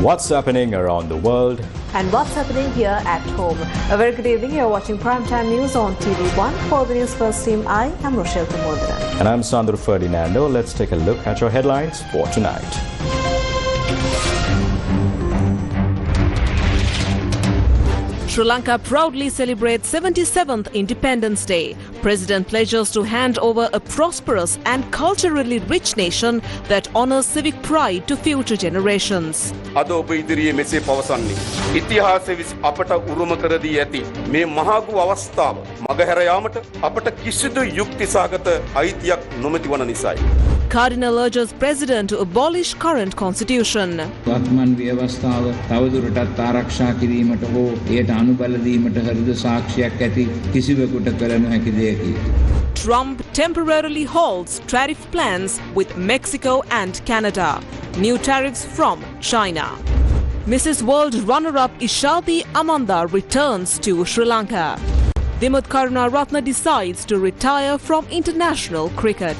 What's happening around the world? And what's happening here at home? A very good evening. You're watching Primetime News on TV1. For the Newsfirst team, I am Rochelle Kumodana. And I'm Sandro Ferdinando. Let's take a look at your headlines for tonight. Sri Lanka proudly celebrates 77th Independence Day. President pledges to hand over a prosperous and culturally rich nation that honors civic pride to future generations. අද ඔබ ඉදිරියේ මෙසේ පවසන්නේ ඉතිහාසයේ අපට උරුම කර දී ඇති මේ මහඟු අවස්ථාව මගහැර යාමට අපට කිසිදු යුක්ති සහගත අයිතියක් නොමැති වන නිසායි. Cardinal urges President to abolish current constitution. වත්මන් ව්‍යවස්ථාව තවදුරටත් ආරක්ෂා කිරීමට හෝ එයට අනුබල දීමට හෘද සාක්ෂියක් ඇති කිසිවෙකුට කළ නොහැකි දෙයකි. Trump temporarily halts tariff plans with Mexico and Canada. New tariffs from China. Mrs. World runner-up Ishalti Amanda returns to Sri Lanka. Dimut Karunaratne decides to retire from international cricket.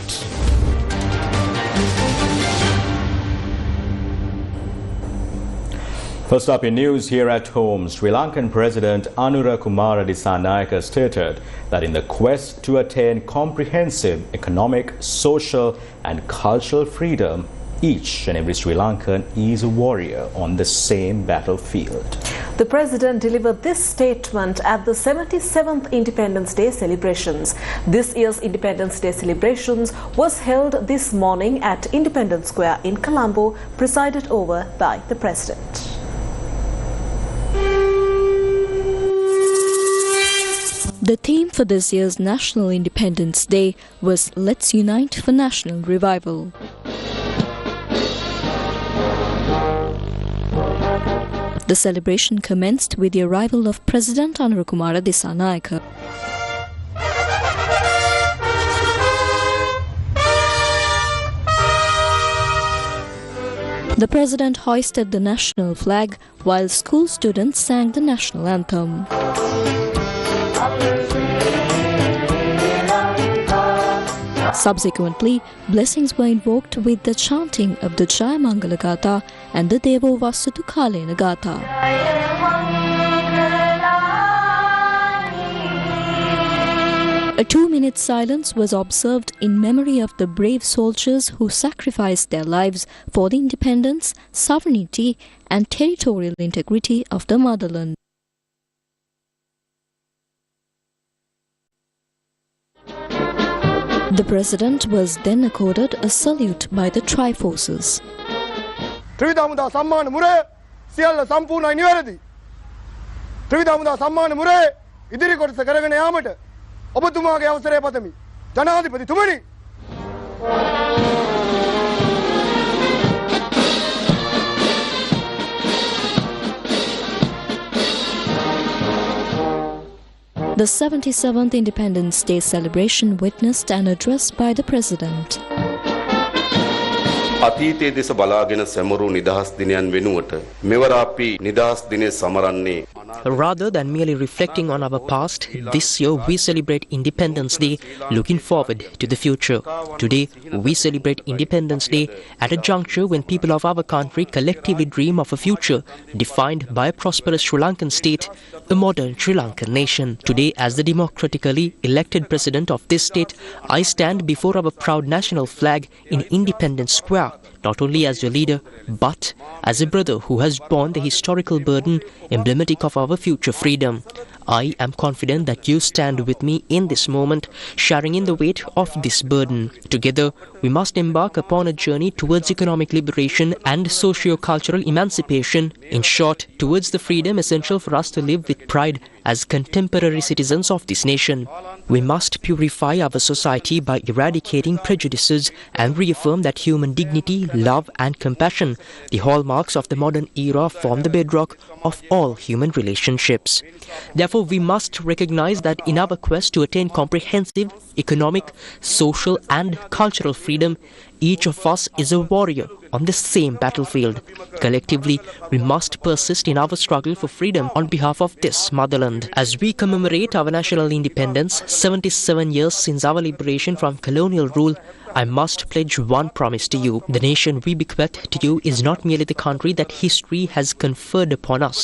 First up in news here at home, Sri Lankan President Anura Kumara Dissanayake stated that in the quest to attain comprehensive economic, social and cultural freedom, each and every Sri Lankan is a warrior on the same battlefield. The President delivered this statement at the 77th Independence Day celebrations. This year's Independence Day celebrations was held this morning at Independence Square in Colombo, presided over by the President. The theme for this year's National Independence Day was Let's Unite for National Revival. The celebration commenced with the arrival of President Anura Kumara Dissanayake. The President hoisted the national flag while school students sang the national anthem. Subsequently, blessings were invoked with the chanting of the Jaya Mangala Gatha and the Devo Vasutu Kalena Gatha. A 2-minute silence was observed in memory of the brave soldiers who sacrificed their lives for the independence, sovereignty and territorial integrity of the motherland. The President was then accorded a salute by the Triforces. ත්‍රිවිධ සම්මාන මුරේ සියල්ල සම්පූර්ණයි නිවැරදි. ත්‍රිවිධ සම්මාන මුරේ ඉදිරි කොටස කරගෙන යාමට ඔබතුමාගේ අවසරය පතමි. ජනාධිපතිතුමනි. The 77th Independence Day celebration witnessed an address by the President. අතීතයේ දෙස බලාගෙන සැමරු නිදහස් දිනයන් වෙනුවට මෙවර අපි නිදහස් දිනේ සමරන්නේ. Rather than merely reflecting on our past, this year we celebrate Independence Day looking forward to the future. Today, we celebrate Independence Day at a juncture when people of our country collectively dream of a future defined by a prosperous Sri Lankan state, a modern Sri Lankan nation. Today, as the democratically elected president of this state, I stand before our proud national flag in Independence Square, not only as your leader, but as a brother who has borne the historical burden emblematic of our future freedom. I am confident that you stand with me in this moment, sharing in the weight of this burden. Together, we must embark upon a journey towards economic liberation and socio-cultural emancipation. In short, towards the freedom essential for us to live with pride as contemporary citizens of this nation. We must purify our society by eradicating prejudices and reaffirm that human dignity, love and compassion, the hallmarks of the modern era, form the bedrock of all human relationships. Therefore, we must recognize that in our quest to attain comprehensive economic, social and cultural freedom, each of us is a warrior on the same battlefield. Collectively, we must persist in our struggle for freedom on behalf of this motherland. As we commemorate our national independence, 77 years since our liberation from colonial rule, I must pledge one promise to you. The nation we bequeath to you is not merely the country that history has conferred upon us,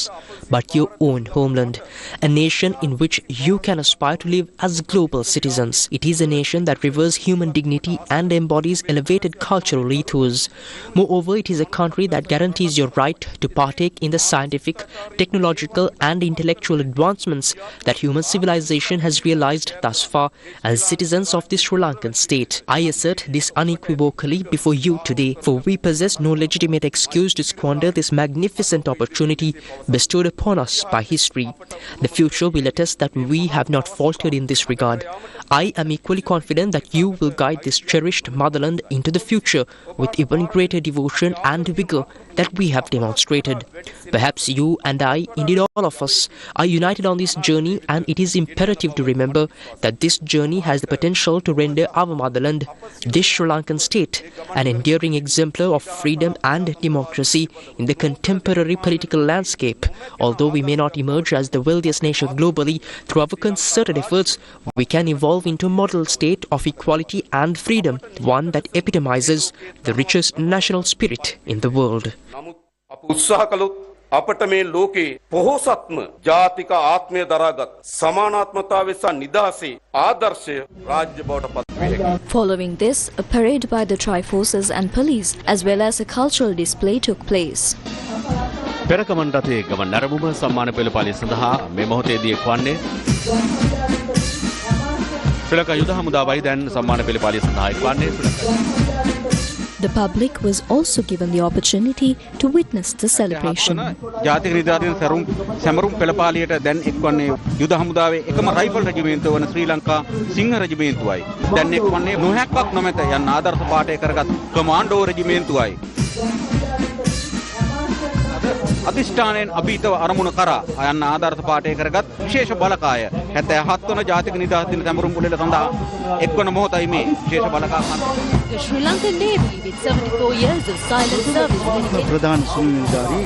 but your own homeland. A nation in which you can aspire to live as global citizens. It is a nation that reveres human dignity and embodies elevated cultural ethos. Moreover, it is a country that guarantees your right to partake in the scientific, technological and intellectual advancements that human civilization has realized thus far as citizens of the Sri Lankan state. I assert this unequivocally before you today, for we possess no legitimate excuse to squander this magnificent opportunity bestowed upon us by history. The future will attest that we have not faltered in this regard. I am equally confident that you will guide this cherished motherland into the future with even greater devotion and vigor that we have demonstrated. Perhaps you and I, indeed all of us, are united on this journey, and it is imperative to remember that this journey has the potential to render our motherland, this Sri Lankan state, an enduring exemplar of freedom and democracy in the contemporary political landscape. Although we may not emerge as the wealthiest nation globally, through our concerted efforts, we can evolve into a model state of equality and freedom, one that epitomizes the richest national spirit in the world. උත්සාහ කළොත් අපට මේ ලෝකේ පොහොසත්ම ජාතික ආත්මය දරාගත් සමානාත්මතාවය සහ නිදහසේ ආදර්ශය රාජ්‍ය බවට පත් වේ. Following this, a parade by the Tri-Forces and police, as well as a cultural display took place. පෙරකමන් රථයේ ගමන් නැරඹුම සම්මාන පෙළපාලිය සඳහා මේ මොහොතේදී එක්වන්නේ ශ්‍රී ලංකා යුද හමුදාවයි දැන් සම්මාන පෙළපාලිය සඳහා එක්වන්නේ. The public was also given the opportunity to witness the celebration. ජාතික නිලධාරීන් සැමරුම් පෙළපාලියට දැන් එක්වන්නේ යුද හමුදාවේ එකම රයිෆල් රෙජිමේන්තුව වන ශ්‍රී ලංකා සිංහ රෙජිමේන්තුවයි. දැන් එක්වන්නේ නොහැක්කක් නොමැත යන ආදර්ශ පාඨය කරගත් කමාන්ඩෝ රෙජිමේන්තුවයි. අධිෂ්ඨානයෙන් අභීතව අරමුණ කරා යන ආදර්ශ පාඨය කරගත් විශේෂ බලකාය 77 වන ජාතික නිදහස් දින සැමරුම් කුලෙල සඳහා එක්වන මොහොතයි මේ විශේෂ බලකාය. The Sri Lankan Navy, with 74 years of silent service, ප්‍රධාන සුනිල්ධාරී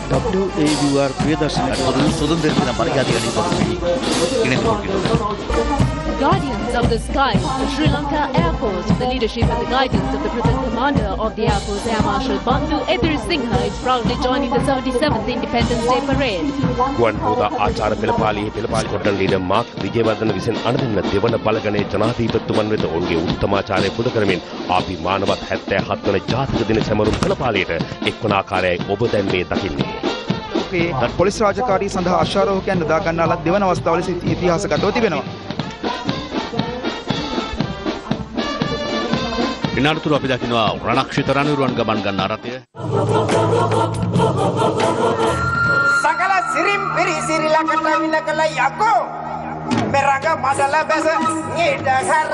WAUR ප්‍රියදර්ශන සුදන්දර දින මරියාදීනි Guardians of the Skies, the Sri Lanka Air Force, with the leadership and the guidance of the present commander of the Air Force, Air Marshal Bandu Ebirisinghe, is proudly joining the 77th Independence Day Parade. ගුවන් හමුදා ආචාර පෙළපාලියේ පෙළපාලි කොට්ටන් leader mark Wijewardena විසින් අනදින්න දෙවන බලගණේ ජනාධිපතිතුමන් වෙත ඔවුන්ගේ උත්තමාචාරය පුද කරමින් අපි මානවත් 77 වන ජාතික දින සැමරුම් පෙළපාලියට එක්වන ආකාරයයි ඔබ දැන් මේ දකින්නේ. පොලිස් රාජකාරී සඳහා අශ්වාරෝහකයන් යොදා ගන්නා ලද දෙවන අවස්ථාව ලෙස ඉතිහාසගතව තිබෙනවා. ඉන්නතුරු අපි දකිනවා රණක්ෂිත රණවිරුවන් ගමන් ගන්න රථය. සකල සිරිම් පිරි සිරිලකට විලකල යකෝ මෙරඟ මඩල බැස නිඩහර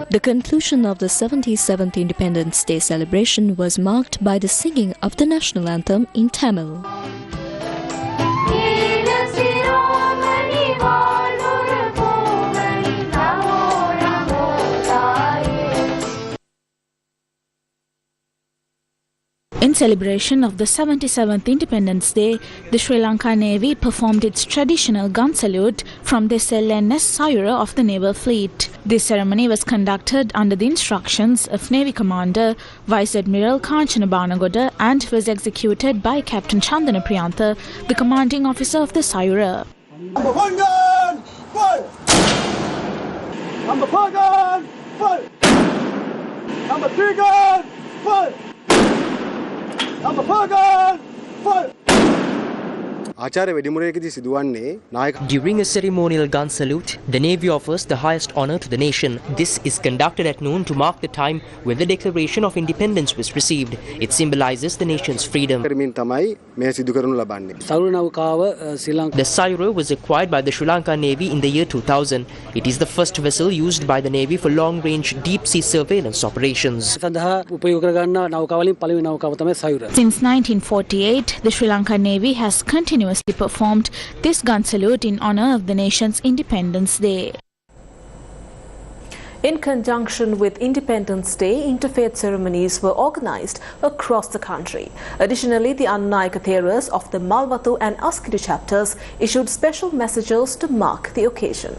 The conclusion of the 77th Independence Day celebration was marked by the singing of the national anthem in Tamil. In celebration of the 77th Independence Day, the Sri Lanka Navy performed its traditional gun salute from the SLNS Sayura of the Naval Fleet. This ceremony was conducted under the instructions of Navy Commander Vice Admiral Kanchana Banagoda and was executed by Captain Chandana Priyantha, the commanding officer of the Sayura. Number 1 gun, fire! Number 4 gun, fire! Number 3 gun, fire! Number 4 gun, fire! During a ceremonial gun salute, the Navy offers the highest honor to the nation. This is conducted at noon to mark the time when the Declaration of Independence was received. It symbolizes the nation's freedom. මේ සිදු කරනු ලබන්නේ. The Sayura was acquired by the Sri Lanka Navy in the year 2000. It is the first vessel used by the Navy for long-range deep-sea surveillance operations. Since 1948, the Sri Lanka Navy has continuously performed this gun salute in honor of the nation's Independence Day. In conjunction with Independence Day, interfaith ceremonies were organised across the country. Additionally, the Annayaka Theras of the Malwatu and Askiri chapters issued special messages to mark the occasion.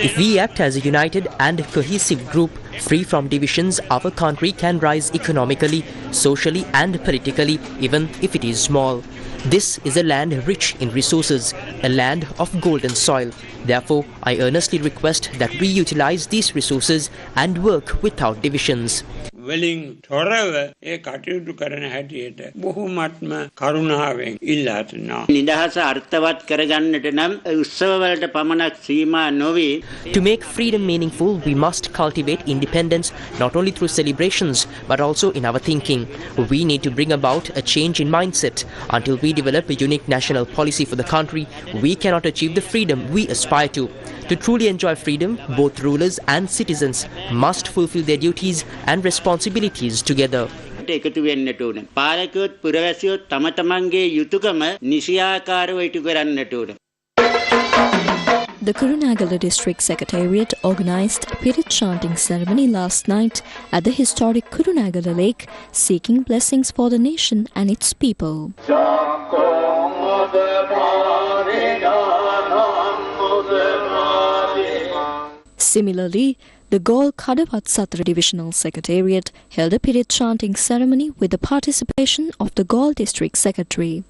If we act as a united and cohesive group, free from divisions, our country can rise economically, socially and politically, even if it is small. This is a land rich in resources, a land of golden soil. Therefore, I earnestly request that we utilize these resources and work without divisions. වලින් තොරව ඒ කටයුතු කරන හැටියට බොහොමත්ම කරුණාවෙන් ඉල්ලා සිටිනවා. නිදහස අර්ථවත් කරගන්නට නම් උත්සවවලට පමණක් සීමා නොවේ. To make freedom meaningful, we must cultivate independence not only through celebrations but also in our thinking. We need to bring about a change in mindset. Until we develop a unique national policy for the country, we cannot achieve the freedom we aspire to. To truly enjoy freedom, both rulers and citizens must fulfill their duties and responsibilities together. එකතු වෙන්නට ඕන. පාලකයොත් පුරවැසියොත් තම තමන්ගේ යුතුයකම නිසියාකාරව ඉටු කරන්නට ඕන. The Kurunegala District Secretariat organised a Pirit chanting ceremony last night at the historic Kurunegala Lake, seeking blessings for the nation and its people. Similarly, the Gaul Kadawat Satra Divisional Secretariat held a Pirit chanting ceremony with the participation of the Gaul District Secretary.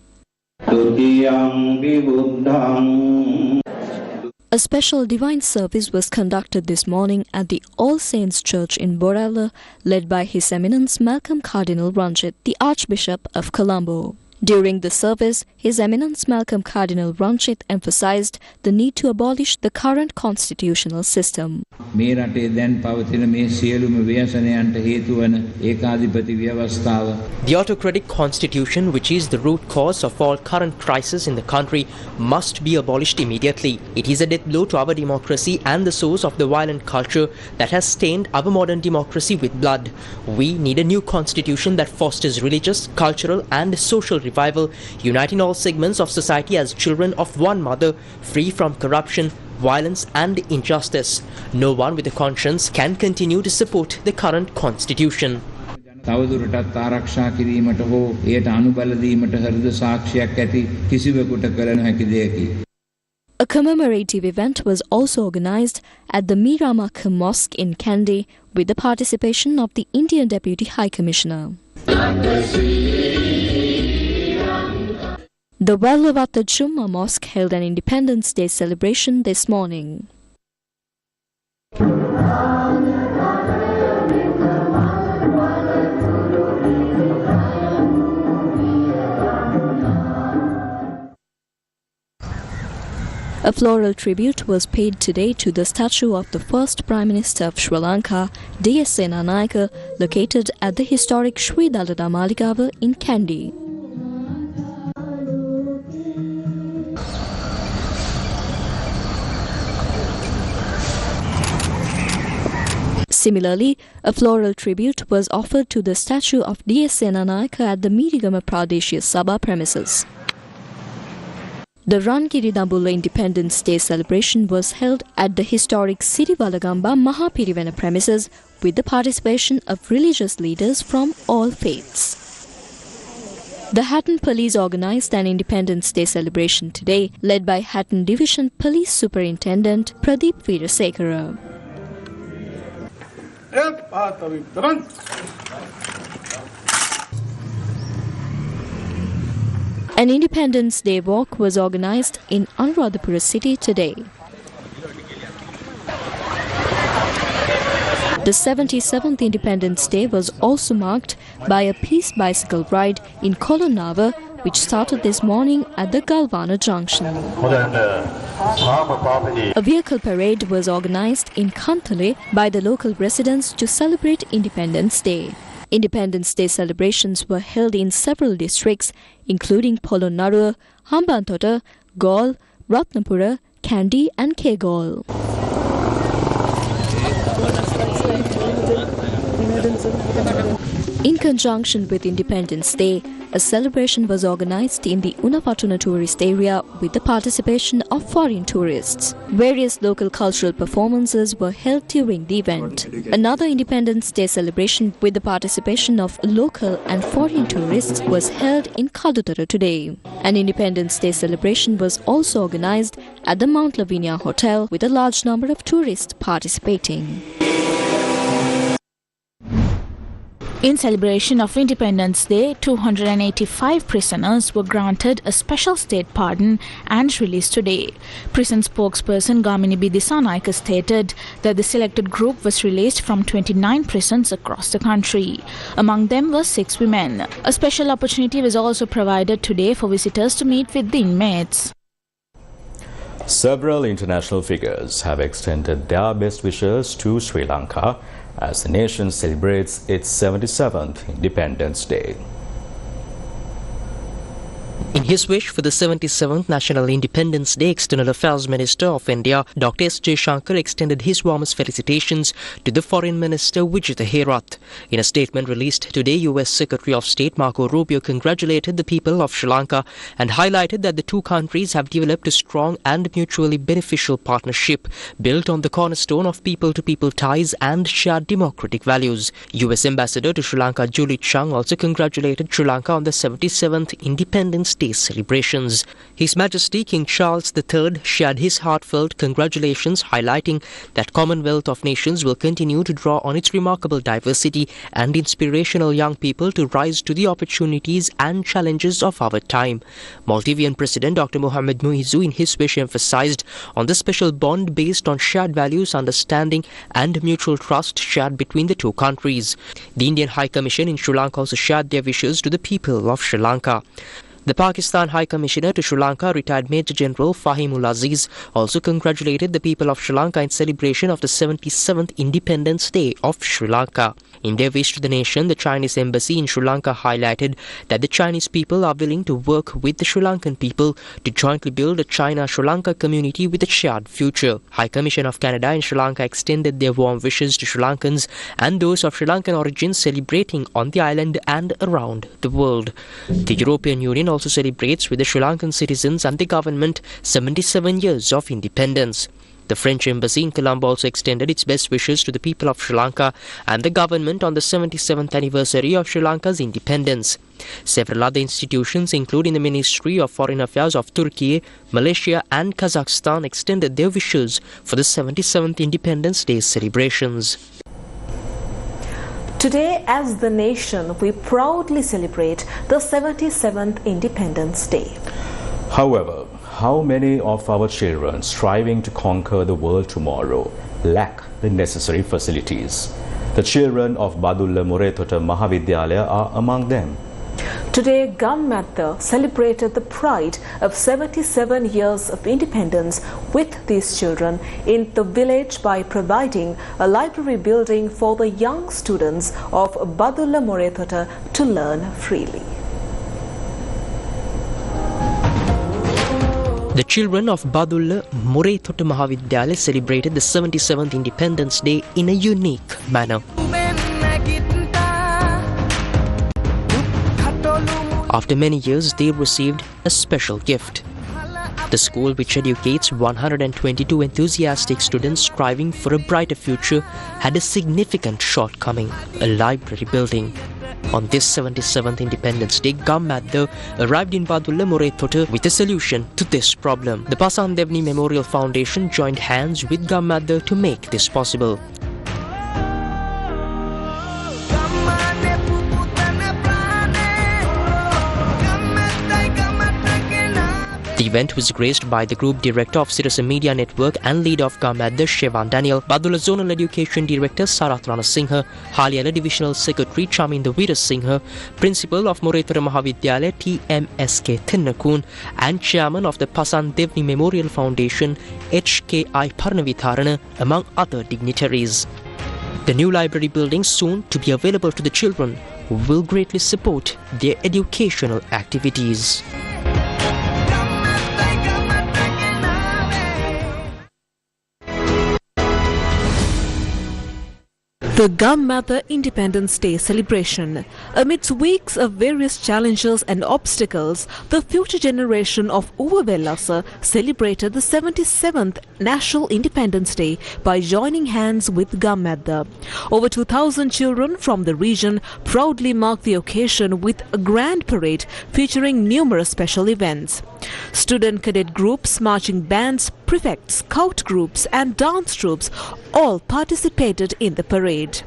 A special divine service was conducted this morning at the All Saints Church in Borella, led by His Eminence Malcolm Cardinal Ranjit, the Archbishop of Colombo. During the service, His Eminence Malcolm Cardinal Ranjit emphasized the need to abolish the current constitutional system. මේ රටේ දැන් පවතින මේ සියලුම ව්‍යසනයන්ට හේතු වන ඒකාධිපති ව්‍යවස්ථාව. The autocratic constitution, which is the root cause of all current crises in the country, must be abolished immediately. It is a death blow to our democracy and the source of the violent culture that has stained our modern democracy with blood. We need a new constitution that fosters religious, cultural and social revival, uniting all segments of society as children of one mother, free from corruption, violence and injustice. No one with a conscience can continue to support the current constitution. තවදුරටත් ආරක්ෂා කිරීමට හෝ එයට අනුබල දීමට හෘද සාක්ෂියක් ඇති කිසිවෙකුට කළ නොහැකි දෙයකි. A commemorative event was also organised at the Miramakh Mosque in Kandy with the participation of the Indian Deputy High Commissioner. The Vellavata Jumma Mosque held an Independence Day celebration this morning. A floral tribute was paid today to the statue of the first Prime Minister of Sri Lanka, D.S. Senanayake, located at the historic Sri Dalada Maligava in Kandy. Similarly, a floral tribute was offered to the statue of D.S. Senanayake at the Mirigama Pradeshya Sabha premises. The Rangiri Dambulla Independence Day celebration was held at the historic Sirivalagamba Mahapirivena premises with the participation of religious leaders from all faiths. The Hatton Police organised an Independence Day celebration today, led by Hatton Division Police Superintendent Pradeep Veerasekara. An Independence Day walk was organised in Anuradhapura city today. The 77th Independence Day was also marked by a peace bicycle ride in Kolonava which started this morning at the Galvana Junction. A vehicle parade was organized in Kantale by the local residents to celebrate Independence Day. Independence Day celebrations were held in several districts, including Polonnaruwa, Hambantota, Galle, Ratnapura, Kandy and Kegol. In conjunction with Independence Day, a celebration was organized in the Unapatuna tourist area with the participation of foreign tourists. Various local cultural performances were held during the event. Another Independence Day celebration with the participation of local and foreign tourists was held in Kadutara today. An Independence Day celebration was also organized at the Mount Lavinia Hotel with a large number of tourists participating. In celebration of Independence Day, 285 prisoners were granted a special state pardon and released today. Prison spokesperson Gamini Bidisanaika stated that the selected group was released from 29 prisons across the country. Among them were 6 women. A special opportunity was also provided today for visitors to meet with the inmates. Several international figures have extended their best wishes to Sri Lanka as the nation celebrates its 77th Independence Day. In his wish for the 77th National Independence Day, External Affairs Minister of India, Dr. S. Jaishankar, extended his warmest felicitations to the Foreign Minister Vijitha Herath. In a statement released today, U.S. Secretary of State Marco Rubio congratulated the people of Sri Lanka and highlighted that the two countries have developed a strong and mutually beneficial partnership built on the cornerstone of people-to-people ties and shared democratic values. U.S. Ambassador to Sri Lanka Julie Chung also congratulated Sri Lanka on the 77th Independence Day celebrations. His Majesty King Charles III shared his heartfelt congratulations, highlighting that Commonwealth of Nations will continue to draw on its remarkable diversity and inspirational young people to rise to the opportunities and challenges of our time. Maldivian President Dr. Mohamed Muizzu in his wish emphasized on the special bond based on shared values, understanding and mutual trust shared between the two countries. The Indian High Commission in Sri Lanka also shared their wishes to the people of Sri Lanka. The Pakistan High Commissioner to Sri Lanka, retired Major General Fahimul Aziz, also congratulated the people of Sri Lanka in celebration of the 77th Independence Day of Sri Lanka. In their wish to the nation, the Chinese Embassy in Sri Lanka highlighted that the Chinese people are willing to work with the Sri Lankan people to jointly build a China-Sri Lanka community with a shared future. High Commission of Canada in Sri Lanka extended their warm wishes to Sri Lankans and those of Sri Lankan origin celebrating on the island and around the world. The European Union also celebrates with the Sri Lankan citizens and the government 77 years of independence. The French Embassy in Colombo also extended its best wishes to the people of Sri Lanka and the government on the 77th anniversary of Sri Lanka's independence. Several other institutions, including the Ministry of Foreign Affairs of Turkey, Malaysia and Kazakhstan, extended their wishes for the 77th Independence Day celebrations. Today, as the nation, we proudly celebrate the 77th Independence Day. However, how many of our children striving to conquer the world tomorrow lack the necessary facilities? The children of Badulla Muretota Mahavidyalaya are among them. Today, Gammatha celebrated the pride of 77 years of independence with these children in the village by providing a library building for the young students of Badulla Muretota to learn freely. The children of Badulla Muretota Mahavidyalaya celebrated the 77th Independence Day in a unique manner. After many years, they received a special gift. The school, which educates 122 enthusiastic students striving for a brighter future, had a significant shortcoming: a library building. On this 77th Independence Day, Gammatha arrived in Badulla Muretota with a solution to this problem. The Pasandevni Memorial Foundation joined hands with Gammatha to make this possible. The event was graced by the Group Director of Sirasa Media Network and leader of Gamadda Shevan Daniel, Badula Zonal Education Director Sarath Ranasinghe, Haliyala Divisional Secretary Chaminda Weerasinghe, Principal of Morethura Mahavidyalaya TMSK Thinnakun, and Chairman of the Pasan Devni Memorial Foundation HKI Parnavitharana, among other dignitaries. The new library building, soon to be available to the children, will greatly support their educational activities. The Gamadda Independence Day celebration. Amidst weeks of various challenges and obstacles, the future generation of Uvavellasa celebrated the 77th National Independence Day by joining hands with Gamadda. Over 2,000 children from the region proudly marked the occasion with a grand parade featuring numerous special events. Student cadet groups, marching bands, prefects, scout groups and dance troops all participated in the parade.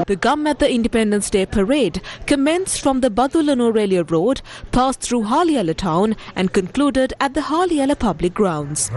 The Gamadda Independence Day Parade commenced from the Badula Norelia Road, passed through Haliyala town and concluded at the Haliyala Public Grounds.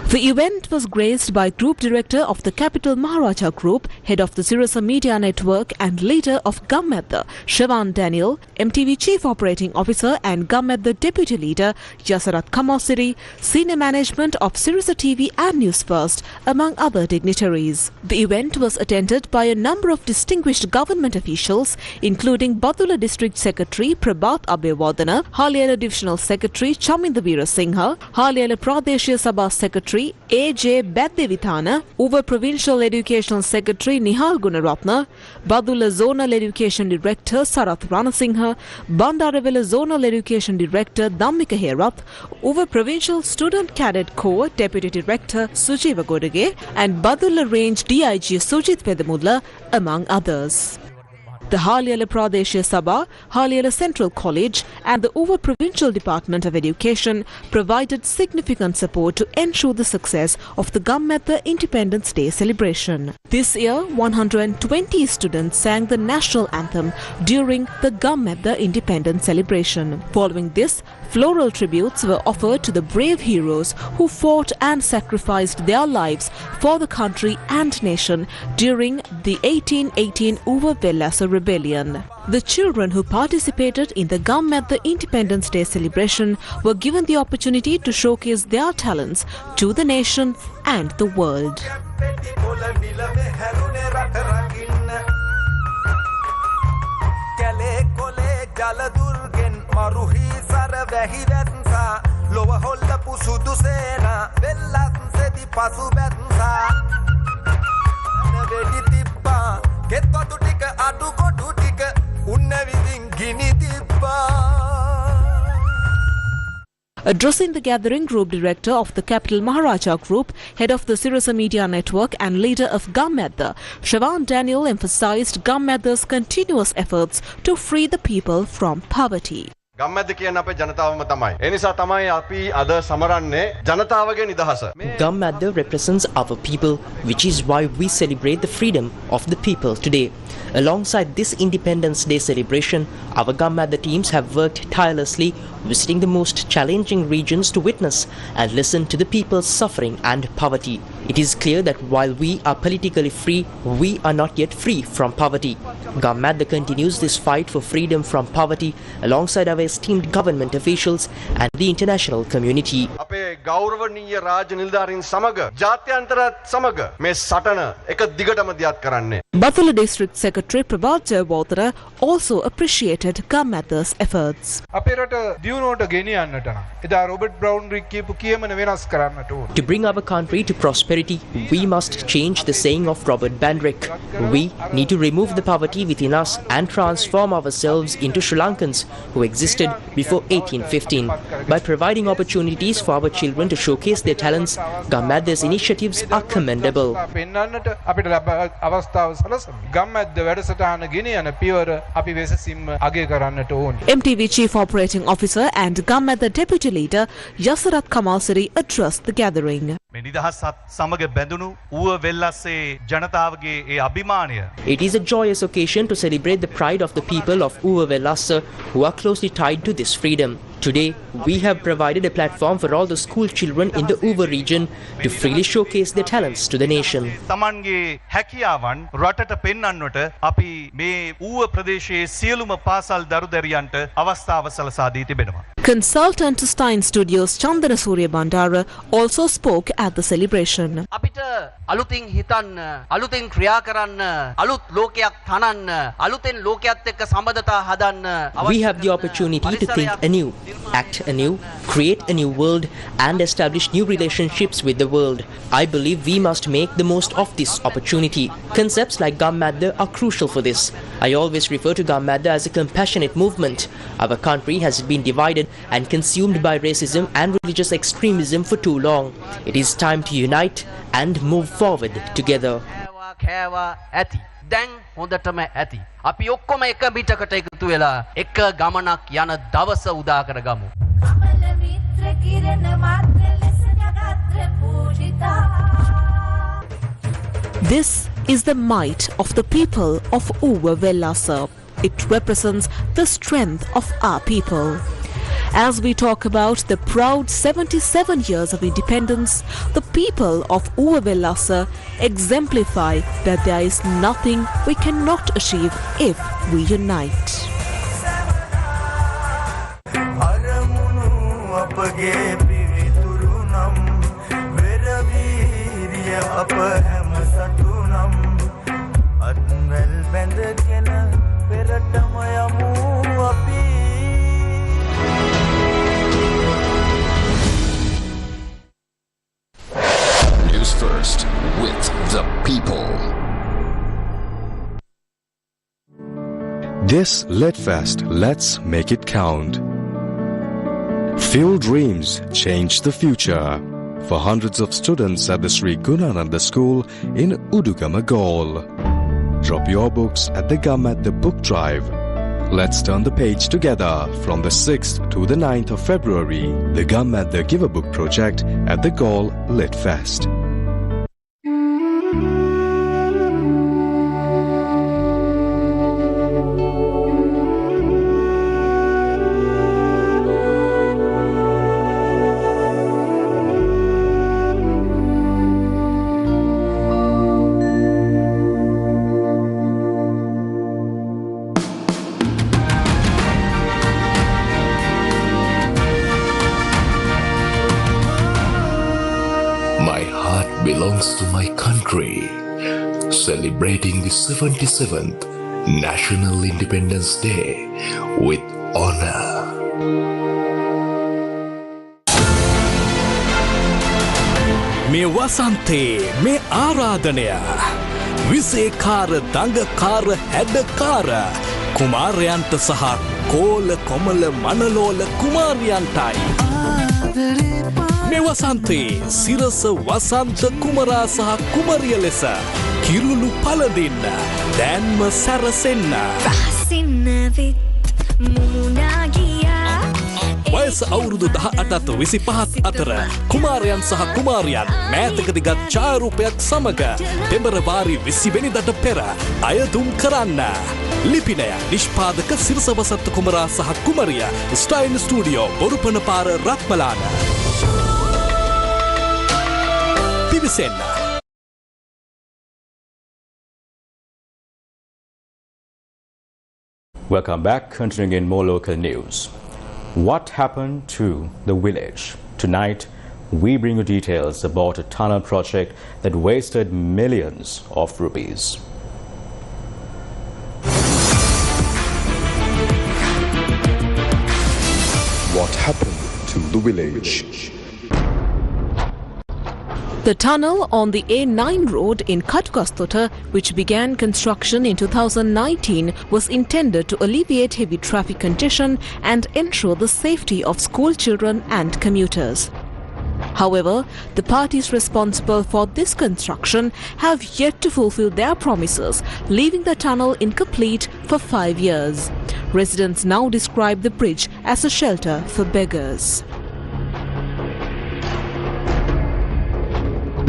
The event was graced by Group Director of the Capital Maharaja Group, Head of the Sirasa Media Network and Leader of Gamadda, Shevan Daniel, MTV Chief Operating Officer and Gamadda Deputy Leader, Yasarat Kamosiri, Senior Management of Sirasa TV and Newsfirst, among other dignitaries. The event was attended by a number of distinguished government officials, including Badula District Secretary Prabhat Abewardana, Haliyala Divisional Secretary Chaminda Weerasinghe, Haliyala Pradeshya Sabha Secretary A.J. Baddevithana, Uva Provincial Educational Secretary Nihal Gunaratna, Badula Zonal Education Director Sarath Ranasinghe, Bandaravilla Zonal Education Director Dhammika Herath, Uva Provincial Student Cadet Corps Deputy Director Sujiva Godage and Badula Range DIG Sujit Pedamulla, among others. The Haliyala Pradeshya Sabha, Haliyala Central College and the Uva Provincial Department of Education provided significant support to ensure the success of the Gamadda Independence Day celebration. This year, 120 students sang the national anthem during the Gamadda Independence celebration. Following this, floral tributes were offered to the brave heroes who fought and sacrificed their lives for the country and nation during the 1818 Uvavellasa Rebellion. The children who participated in the Gamadda Independence Day celebration were given the opportunity to showcase their talents to the nation and the world. Addressing the gathering, Group Director of the Capital Maharaja Group, Head of the Sirasa Media Network and Leader of Gamadda, Shevan Daniel emphasized Gamadda's continuous efforts to free the people from poverty. Gamadda කියන්නේ අපේ ජනතාවම තමයි. ඒ නිසා තමයි අපි අද සමරන්නේ ජනතාවගේ නිදහස. Gamadda represents our people, which is why we celebrate the freedom of the people today. Alongside this Independence Day celebration, our Gamadda teams have worked tirelessly, visiting the most challenging regions to witness and listen to the people's suffering and poverty. It is clear that while we are politically free, we are not yet free from poverty. Gamadda continues this fight for freedom from poverty alongside our esteemed government officials and the international community. අපේ ගෞරවනීය රාජ්‍ය නිලධාරීන් සමග ජාත්‍යන්තරත් සමග මේ සටන එක දිගටම දියත් කරන්නේ. Bathula District Secretary Prabhat Waltera also appreciated Gammatha's efforts. අපේ රට දියුණුවට ගෙනියන්නට නම් එදා රොබර්ට් බ්‍රවුන් රික් කියපු කියමන වෙනස් කරන්නට ඕන. To bring our country to prosperity, we must change the saying of Robert Bandrick. We need to remove the poverty within us and transform ourselves into Sri Lankans who existed before 1815. By providing opportunities for our children to showcase their talents, Gammatha's initiatives are commendable. පෙන්වන්නට අපිට අවස්ථාව සලසමු. ගම්මැද්ද වැඩසටහන ගෙනියන පියවර අපි වෙසසින්ම අගය කරන්නට ඕන. MTV Chief Operating Officer and Gammatha Deputy Leader Yasarat Kamalsiri addressed the gathering. මේ නිදහසත් සමග බැඳුණු ඌව වෙල්ලස්සේ ජනතාවගේ ඒ අභිමානය. It is a joyous occasion to celebrate the pride of the people of Uva Velassa who are closely tied to this freedom. Today, we have provided a platform for all the school children in the Uva region to freely showcase their talents to the nation. තමන්ගේ හැකියාවන් රටට පෙන්වන්නට අපි මේ ඌව ප්‍රදේශයේ සියලුම පාසල් දරුදැරියන්ට අවස්ථාව සලසා දී තිබෙනවා. Consultant Stein Studios Chandana Surya Bandara also spoke at the celebration. අපිට අලුතින් හිතන්න, අලුතින් ක්‍රියා කරන්න, අලුත් ලෝකයක් තනන්න, අලුතෙන් ලෝකයේත් එක්ක සම්බන්ධතා හදන්න. We have the opportunity to think anew, act anew, create a new world and establish new relationships with the world. I believe we must make the most of this opportunity. Concepts like Gammatha are crucial for this. I always refer to Gammatha as a compassionate movement. Our country has been divided and consumed by racism and religious extremism for too long. It is time to unite and move forward together. දැන් හොඳටම ඇති. අපි ඔක්කොම එක පිටකට එකතු වෙලා එක ගමනක් යන දවස උදා කරගමු. This is the might of the people of Uva Velassa. It represents the strength of our people. As we talk about the proud 77 years of independence, the people of Uva Velassa exemplify that there is nothing we cannot achieve if we unite. Newsfirst with the people. This Litfest, let's make it count. Fuel dreams, change the future. For hundreds of students at the Sri Gunananda School in Udugama Gaul. Drop your books at the Gammatha Book Drive. Let's turn the page together from the 6th to the 9th of February, the Gammatha Give a Book project at the Gaul Litfest. Belongs to my country, celebrating the 77th National Independence Day with honor. මේ වසන්තේ මේ ආරාධනය විසේකාර දඟකාර හැඩකාර කුමාරයන්ට සහ කෝල කොමල මනලෝල කුමාරියන්ටයි මේ වසන්තේ සිරස වසන්ත කුමරා සහ කුමරිය ලෙස කිරුළු පලදින්න දැන්ම සැරසෙන්න වයස අවුරුදු 18ත් 25ත් අතර කුමාරයන් සහ කුමාරියන් මෑතකදී ගත් ඡායාරූපයක් සමග පෙබරවාරි 20 වෙනිදාට පෙර අයදුම් කරන්න. ලිපිනය නිෂ්පාදක සිරස වසන්ත කුමරා සහ කුමරිය ස්ටයින් ස්ටුඩියෝ බොරුපන පාර Ratmalana. පිවිසෙන්න. Welcome back. Continuing in more local news. What happened to the village? Tonight, we bring you details about a tunnel project that wasted millions of rupees. What happened to the village? The tunnel on the A9 road in Katukastota, which began construction in 2019, was intended to alleviate heavy traffic congestion and ensure the safety of school children and commuters. However, the parties responsible for this construction have yet to fulfill their promises, leaving the tunnel incomplete for 5 years. Residents now describe the bridge as a shelter for beggars.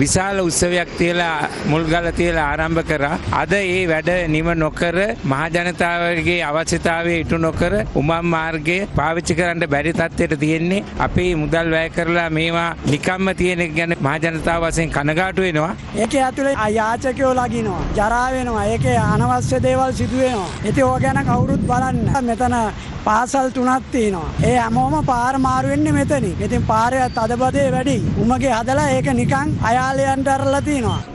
විශාල උත්සවයක් තියලා මුල්ගල තියලා ආරම්භ කරා. අද ඒ වැඩ නිම නොකර මහ ජනතාවගේ අවශ්‍යතාවය ඉටු නොකර උමම් මාර්ගය පාවිච්චි කරන්න බැරි තත්ත්වයට තියෙන්නේ. අපි මුදල් වැය කරලා මේවා නිකම්ම තියෙන එක ගැන මහ ජනතාව වශයෙන් කනගාටු වෙනවා. ඒකේ ඇතුලේ යාචකයෝ ලගිනවා. ජරා වෙනවා. ඒකේ අනවශ්‍ය දේවල් සිදු වෙනවා. ඉතින් ඕක ගැන කවුරුත් බලන්න. මෙතන පාසල් 3ක් තියෙනවා. ඒ හැමෝම පාර මාරු වෙන්නේ මෙතනින්. ඉතින් පාරේ තදබදේ වැඩි. උමගේ හදලා ඒක නිකන්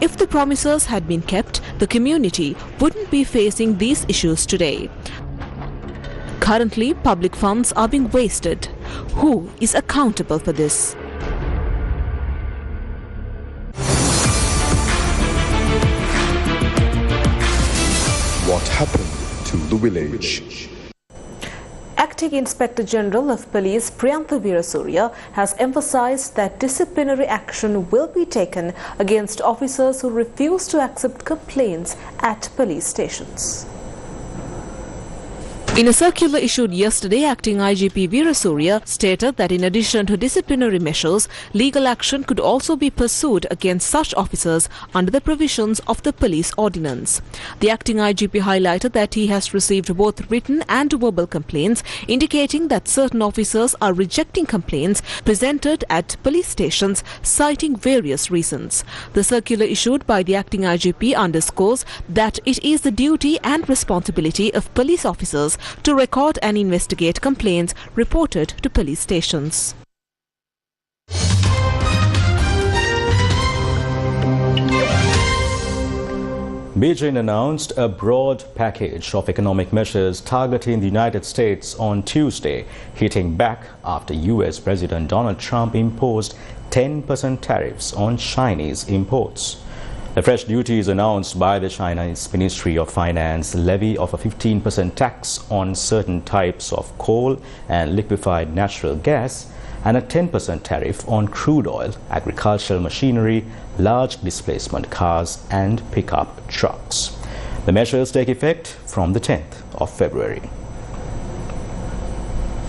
If the promises had been kept, the community wouldn't be facing these issues today. Currently, public funds are being wasted. Who is accountable for this? What happened to the village? Acting Inspector General of Police Priyantha Veerasurya has emphasized that disciplinary action will be taken against officers who refuse to accept complaints at police stations. In a circular issued yesterday, Acting IGP Veerasurya stated that in addition to disciplinary measures, legal action could also be pursued against such officers under the provisions of the police ordinance. The Acting IGP highlighted that he has received both written and verbal complaints indicating that certain officers are rejecting complaints presented at police stations, citing various reasons. The circular issued by the Acting IGP underscores that it is the duty and responsibility of police officers to record and investigate complaints reported to police stations. Beijing announced a broad package of economic measures targeting the United States on Tuesday, hitting back after US President Donald Trump imposed 10% tariffs on Chinese imports. The fresh duties announced by the Chinese Ministry of Finance levy of a 15% tax on certain types of coal and liquefied natural gas and a 10% tariff on crude oil, agricultural machinery, large displacement cars and pickup trucks. The measures take effect from the 10th of February.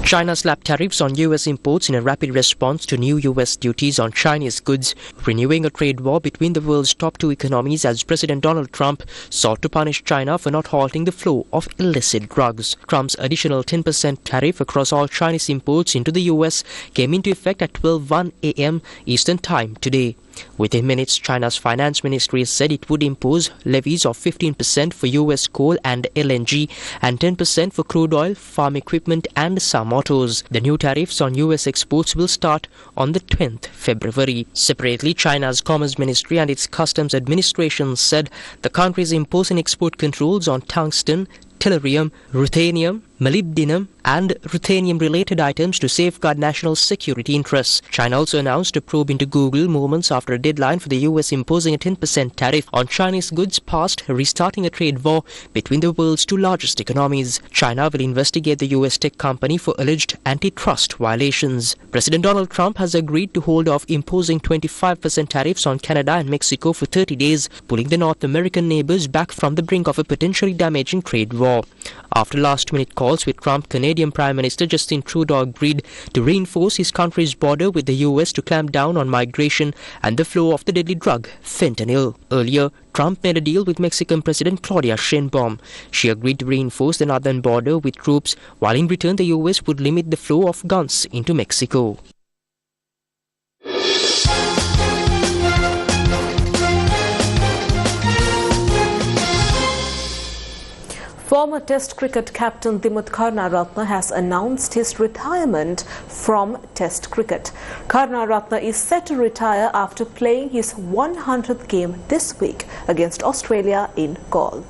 China slapped tariffs on U.S. imports in a rapid response to new U.S. duties on Chinese goods, renewing a trade war between the world's top two economies as President Donald Trump sought to punish China for not halting the flow of illicit drugs. Trump's additional 10% tariff across all Chinese imports into the U.S. came into effect at 12:01 a.m. Eastern Time today. Within minutes, China's finance ministry said it would impose levies of 15% for U.S. coal and LNG and 10% for crude oil, farm equipment and some autos. The new tariffs on U.S. exports will start on the 10th February. Separately, China's Commerce Ministry and its Customs Administration said the country is imposing export controls on tungsten, tellurium, ruthenium, molybdenum and ruthenium-related items to safeguard national security interests. China also announced a probe into Google moments after a deadline for the US imposing a 10% tariff on Chinese goods passed, restarting a trade war between the world's two largest economies. China will investigate the US tech company for alleged antitrust violations. President Donald Trump has agreed to hold off imposing 25% tariffs on Canada and Mexico for 30 days, pulling the North American neighbors back from the brink of a potentially damaging trade war. After last-minute calls with Trump, Canadian Prime Minister Justin Trudeau agreed to reinforce his country's border with the US to clamp down on migration and the flow of the deadly drug, fentanyl. Earlier, Trump made a deal with Mexican President Claudia Sheinbaum. She agreed to reinforce the northern border with troops, while in return the US would limit the flow of guns into Mexico. Former Test cricket captain Dimuth Karunaratne has announced his retirement from Test cricket. Karunaratne is set to retire after playing his 100th game this week against Australia in Galle.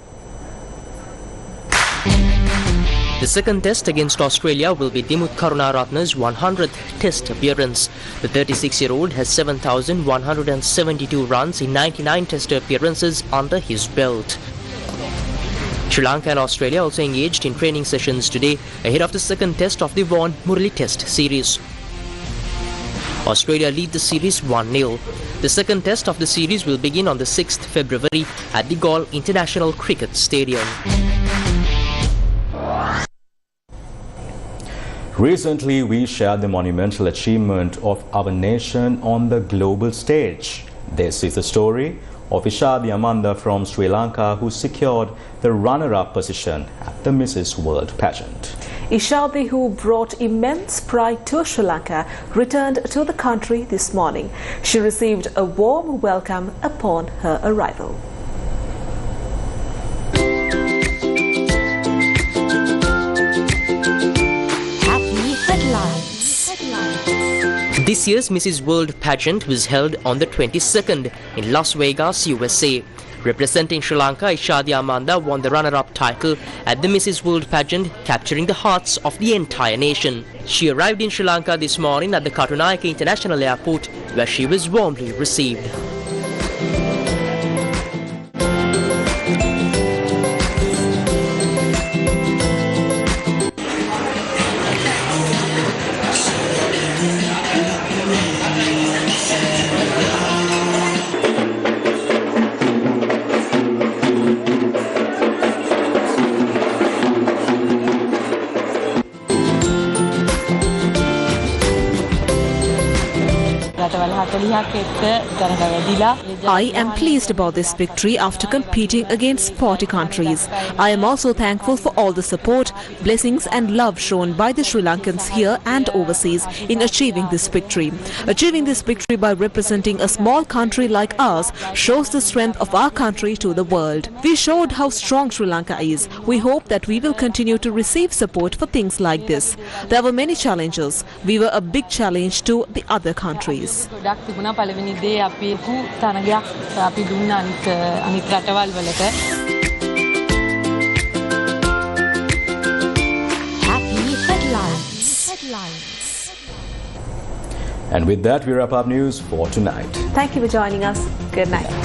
The second test against Australia will be Dimuth Karunaratne's 100th test appearance. The 36-year-old has 7,172 runs in 99 test appearances under his belt. Sri Lanka and Australia also engaged in training sessions today ahead of the second test of the Vaughan Murali Test series. Australia lead the series 1-0. The second test of the series will begin on the 6th February at the Galle International Cricket Stadium. Recently, we shared the monumental achievement of our nation on the global stage. This is the story of Ishadi Amanda from Sri Lanka, who secured the runner-up position at the Mrs. World pageant. Ishadi, who brought immense pride to Sri Lanka, returned to the country this morning. She received a warm welcome upon her arrival. This year's Mrs. World pageant was held on the 22nd in Las Vegas, USA. Representing Sri Lanka, Ishadi Amanda won the runner-up title at the Mrs. World pageant, capturing the hearts of the entire nation. She arrived in Sri Lanka this morning at the Katunayake International Airport, where she was warmly received. I am pleased about this victory after competing against 40 countries. I am also thankful for all the support, blessings and love shown by the Sri Lankans here and overseas in achieving this victory. Achieving this victory by representing a small country like ours shows the strength of our country to the world. We showed how strong Sri Lanka is. We hope that we will continue to receive support for things like this. There were many challenges. We were a big challenge to the other countries. And with that, we wrap up news for tonight. Thank you for joining us. Good night.